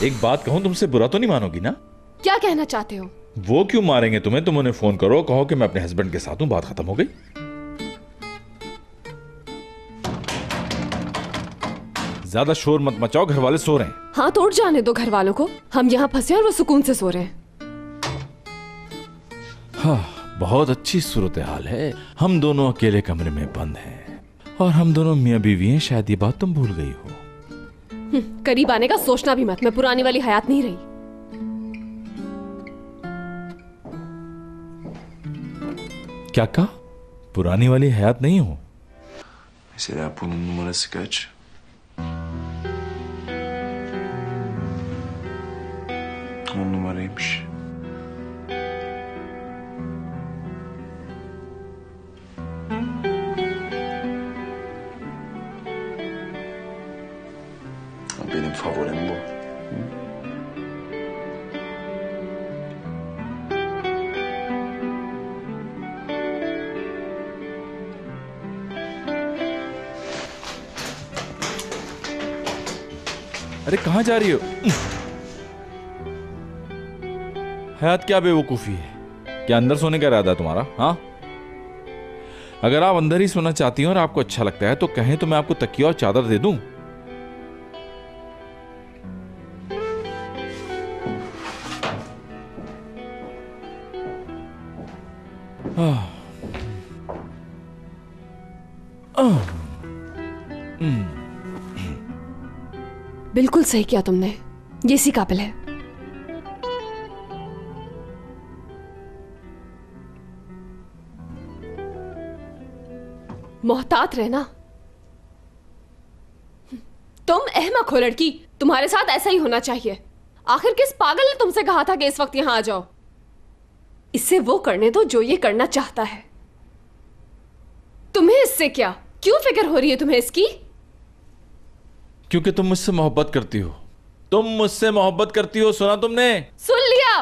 एक बात कहूं, तुमसे बुरा तो नहीं मानोगी ना? क्या कहना चाहते हो? वो क्यों मारेंगे तुम्हें? तुम उन्हें फोन करो, कहो कि मैं अपने हस्बैंड के साथ हूं, बात खत्म हो गई। ज्यादा शोर मत मचाओ, घर वाले सो रहे हैं। हाँ तो उठ जाने दो घर वालों को। हम यहाँ फंसे और वो सुकून से सो रहे हैं। हाँ, बहुत अच्छी सूरत हाल है। हम दोनों अकेले कमरे में बंद हैं और हम दोनों मियां बीवी हैं। शायद ये बात तुम भूल गई हो। करीब आने का सोचना भी मत। मैं पुरानी वाली हयात नहीं रही। क्या कहा? पुरानी वाली हयात नहीं हो? Mesela bunun numarası kaç? On numaraymış. Benim favorim bu. अरे कहां जा रही हो? हयात क्या बेवकूफी है? क्या अंदर सोने का इरादा है तुम्हारा? हाँ, अगर आप अंदर ही सोना चाहती हो और आपको अच्छा लगता है तो कहें तो मैं आपको तकिया और चादर दे दूं। बिल्कुल सही किया तुमने। ये इसी काबिल है। मोहतात रहना। तुम अहमक हो लड़की। तुम्हारे साथ ऐसा ही होना चाहिए। आखिर किस पागल ने तुमसे कहा था कि इस वक्त यहां आ जाओ? इससे वो करने दो जो ये करना चाहता है। तुम्हें इससे क्या? क्यों फिक्र हो रही है तुम्हें इसकी? क्योंकि तुम मुझसे मोहब्बत करती हो। तुम मुझसे मोहब्बत करती हो, सुना तुमने? सुन लिया।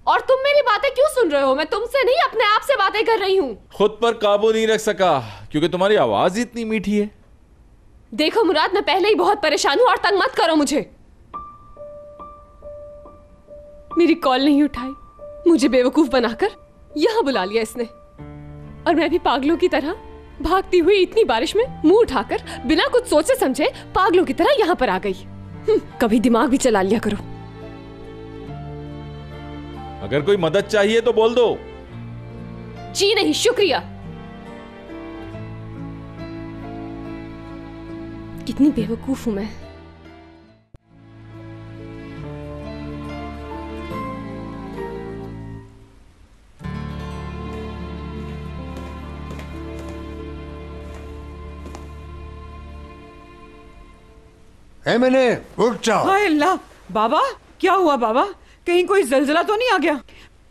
और तुम मेरी बातें क्यों सुन रहे हो? मैं तुमसे नहीं अपने आप से बातें कर रही हूं। खुद पर काबू नहीं रख सका क्योंकि तुम्हारी आवाज ही इतनी मीठी है। देखो मुराद, मैं पहले ही बहुत परेशान हूं और तंग मत करो मुझे। मेरी कॉल नहीं उठाई, मुझे बेवकूफ बनाकर यहां बुला लिया इसने। और मैं भी पागलों की तरह भागती हुई इतनी बारिश में मुंह उठाकर बिना कुछ सोचे समझे पागलों की तरह यहाँ पर आ गई। कभी दिमाग भी चला लिया करो। अगर कोई मदद चाहिए तो बोल दो। जी नहीं, शुक्रिया। कितनी बेवकूफ हूं मैं। मैंने उठ जाओ। हाय अल्लाह। बाबा क्या हुआ बाबा? कहीं कोई जलजला तो नहीं आ गया?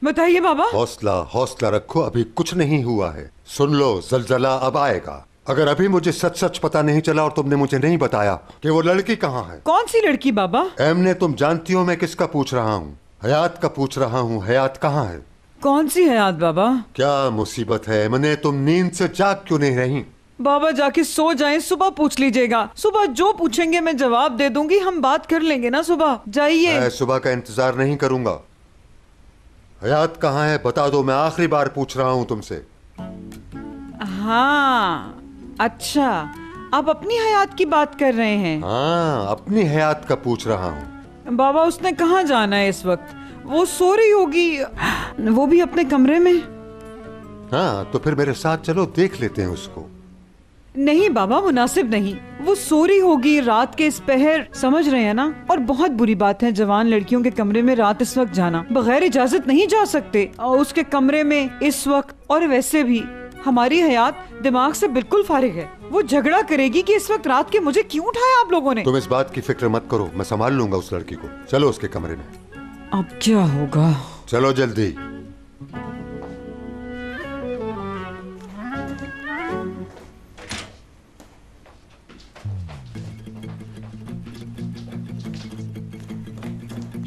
बताइए बाबा। हौसला हौसला रखो, अभी कुछ नहीं हुआ है। सुन लो, जलजला अब आएगा। अगर अभी मुझे सच सच पता नहीं चला और तुमने मुझे नहीं बताया कि वो लड़की कहाँ है। कौन सी लड़की बाबा? एमने, तुम जानती हो मैं किसका पूछ रहा हूँ? हयात का पूछ रहा हूँ। हयात कहाँ है? कौन सी हयात बाबा? क्या मुसीबत है एमने, तुम नींद से जाग क्यों नहीं रही? बाबा जाके सो जाएं, सुबह पूछ लीजिएगा। सुबह जो पूछेंगे मैं जवाब दे दूंगी। हम बात कर लेंगे ना सुबह। जाइए। मैं सुबह का इंतजार नहीं करूंगा। हयात कहाँ है बता दो, मैं आखिरी बार पूछ रहा हूँ तुमसे। हाँ अच्छा, आप अपनी हयात की बात कर रहे हैं? हाँ, अपनी हयात का पूछ रहा हूँ। बाबा उसने कहाँ जाना है इस वक्त? वो सो रही होगी, वो भी अपने कमरे में। हाँ तो फिर मेरे साथ चलो, देख लेते हैं उसको। नहीं बाबा, मुनासिब नहीं। वो सो रही होगी रात के इस पहर, समझ रहे हैं ना? और बहुत बुरी बात है जवान लड़कियों के कमरे में रात इस वक्त जाना। बगैर इजाजत नहीं जा सकते और उसके कमरे में इस वक्त। और वैसे भी हमारी हयात दिमाग से बिल्कुल फारिग है। वो झगड़ा करेगी कि इस वक्त रात के मुझे क्यों उठाया आप लोगों ने। तुम इस बात की फिक्र मत करो, मैं संभाल लूंगा उस लड़की को। चलो उसके कमरे में। अब क्या होगा? चलो जल्दी।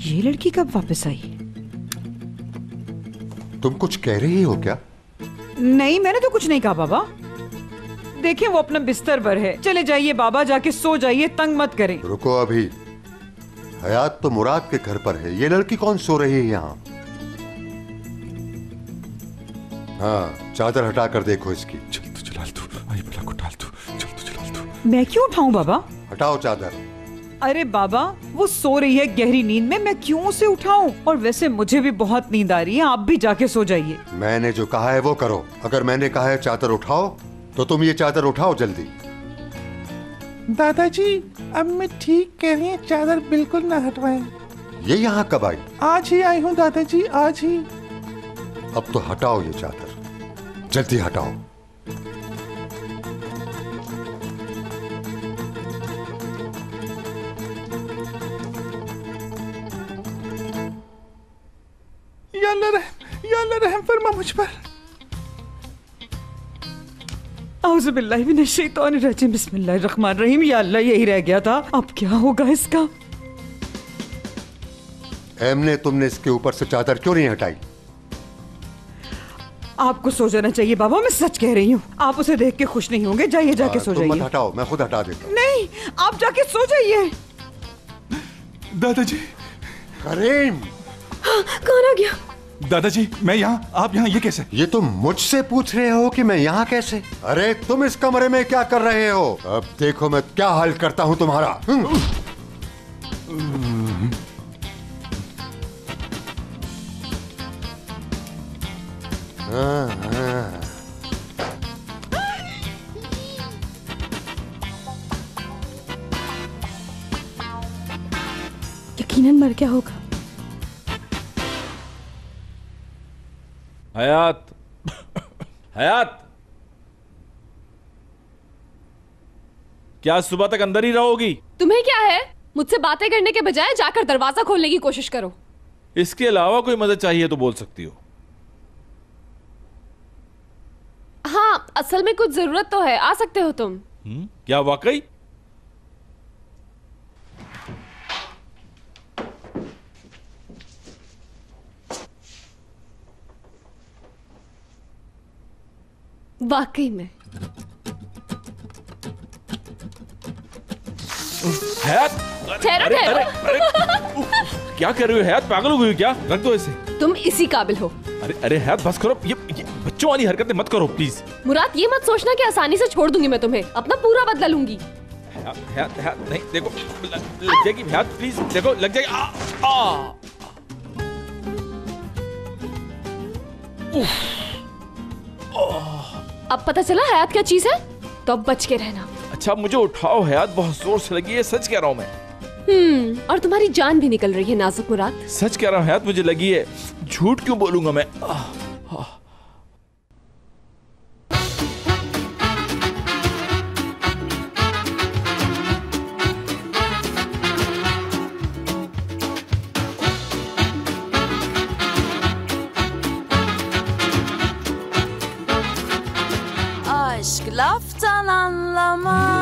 ये लड़की कब वापस आई? तुम कुछ कह रही हो क्या? नहीं, मैंने तो कुछ नहीं कहा बाबा। देखिए वो अपना बिस्तर पर है। चले जाइए बाबा, जाके सो जाइए, तंग मत करें। रुको अभी। हयात तो मुराद के घर पर है, ये लड़की कौन सो रही है यहाँ? हाँ, चादर हटा कर देखो इसकी। चल तू जलाल तू, आई बला को डाल तू, चल तू जलाल तू। मैं क्यों उठाऊं बाबा? हटाओ चादर। अरे बाबा, वो सो रही है गहरी नींद में, मैं क्यों उसे उठाऊं? और वैसे मुझे भी बहुत नींद आ रही है, आप भी जाके सो जाइए। मैंने जो कहा है वो करो। अगर मैंने कहा है चादर उठाओ तो तुम ये चादर उठाओ जल्दी। दादाजी, अम्मी ठीक कह रही हैं, चादर बिल्कुल ना हटवाएं। ये यहाँ कब आई? आज ही आई हूँ दादाजी, आज ही। अब तो हटाओ ये चादर, जल्दी हटाओ। या अल्लाह रहम फरमा मुझ पर। औज़ुबिल्लाहि मिनश्शैतानिर्रजीम, बिस्मिल्लाहिर्रहमानिर्रहीम। या अल्लाह, यही रह गया था, अब क्या होगा इसका? एमने, तुमने इसके ऊपर से चादर क्यों नहीं हटाई? आपको सो जाना चाहिए बाबा, मैं सच कह रही हूँ। आप उसे देख के खुश नहीं होंगे, जाइए जाके सो तुम मत जाइए। हटाओ, मैं खुद हटा देता हूँ। नहीं, आप जाके सो जाइए। दादाजी। करीम, कौन आ गया? दादाजी, मैं यहाँ, आप यहाँ, ये कैसे? ये तुम मुझसे पूछ रहे हो कि मैं यहाँ कैसे? अरे तुम इस कमरे में क्या कर रहे हो? अब देखो मैं क्या हाल करता हूँ तुम्हारा। यकीनन मर गया होगा। हयात, हयात, क्या सुबह तक अंदर ही रहोगी? तुम्हें क्या है? मुझसे बातें करने के बजाय जाकर दरवाजा खोलने की कोशिश करो। इसके अलावा कोई मदद चाहिए तो बोल सकती हो। हाँ, असल में कुछ जरूरत तो है, आ सकते हो तुम। क्या वाकई? वाकई में। हयात, ठहरो अरे, ठहरो। अरे, अरे, क्या कर रही हो हयात? पागल हो गई हो क्या? रख दो इसे। तुम इसी काबिल हो। अरे अरे हयात, बस करो, ये बच्चों वाली हरकतें मत करो प्लीज। मुराद, ये मत सोचना कि आसानी से छोड़ दूंगी मैं तुम्हें, अपना पूरा बदला लूंगी। हयात, हयात, हयात, नहीं, देखो लग जाएगी हयात, प्लीज देखो, लग जाएगी। अब पता चला हयात क्या चीज है, तो अब बच के रहना। अच्छा मुझे उठाओ हयात, बहुत जोर से लगी है, सच कह रहा हूँ मैं। और तुम्हारी जान भी निकल रही है नाजुक मुराद। सच कह रहा हूँ हयात, मुझे लगी है, झूठ क्यों बोलूंगा मैं। Aşk laftan anlamaz.